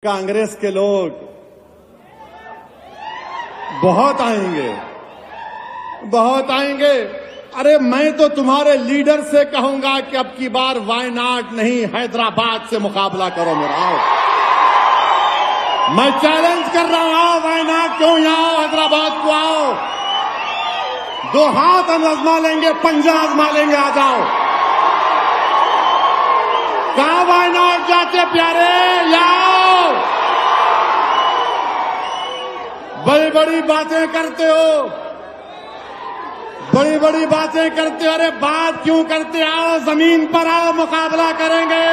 कांग्रेस के लोग बहुत आएंगे। अरे मैं तो तुम्हारे लीडर से कहूंगा कि अब की बार वायनाड नहीं हैदराबाद से मुकाबला करो मेरा। आओ, मैं चैलेंज कर रहा हूं, आओ वायनाड क्यों यहाँ आओ, हैदराबाद को आओ, दो हाथ हम आजमा लेंगे, पंजा आजमा लेंगे, आ जाओ। कहां वायनाड जाते प्यारे, आओ। बड़ी बड़ी बातें करते हो, बड़ी बातें करते हो। अरे बात क्यों करते, आओ जमीन पर आओ, मुकाबला करेंगे।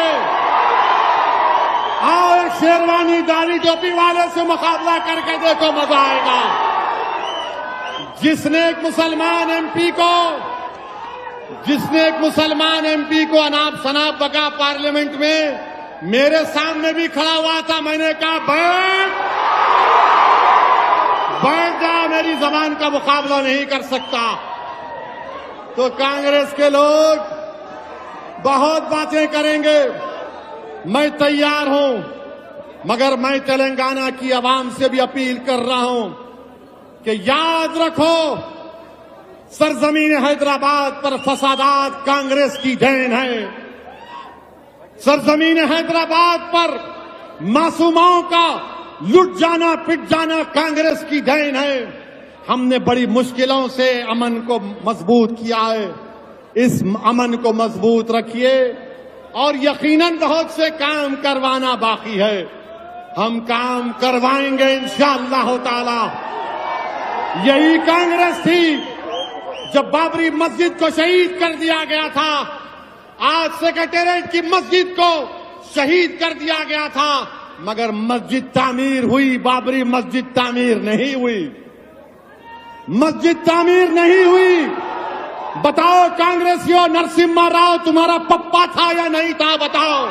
आओ एक शेरवानी दाढ़ी टोपी वाले से मुकाबला करके देखो, मजा आएगा। जिसने एक मुसलमान एमपी को अनाप शनाप बका पार्लियामेंट में मेरे सामने भी खड़ा हुआ था, मैंने कहा बैठ जा, मेरी जबान का मुकाबला नहीं कर सकता। तो कांग्रेस के लोग बहुत बातें करेंगे, मैं तैयार हूं, मगर मैं तेलंगाना की आवाम से भी अपील कर रहा हूं कि याद रखो, सरजमीन हैदराबाद पर फसादात कांग्रेस की देन है। सरजमीन हैदराबाद पर मासूमाओं का लुट जाना, पिट जाना कांग्रेस की देन है। हमने बड़ी मुश्किलों से अमन को मजबूत किया है, इस अमन को मजबूत रखिए और यकीनन बहुत से काम करवाना बाकी है, हम काम करवाएंगे इंशाअल्लाह ताला। यही कांग्रेस थी जब बाबरी मस्जिद को शहीद कर दिया गया था, आज सेक्रेटेरिएट की मस्जिद को शहीद कर दिया गया था, मगर मस्जिद तामीर हुई, बाबरी मस्जिद तामीर नहीं हुई। मस्जिद तामीर नहीं हुई। बताओ कांग्रेसियों, नरसिम्हा राव तुम्हारा पप्पा था या नहीं था, बताओ।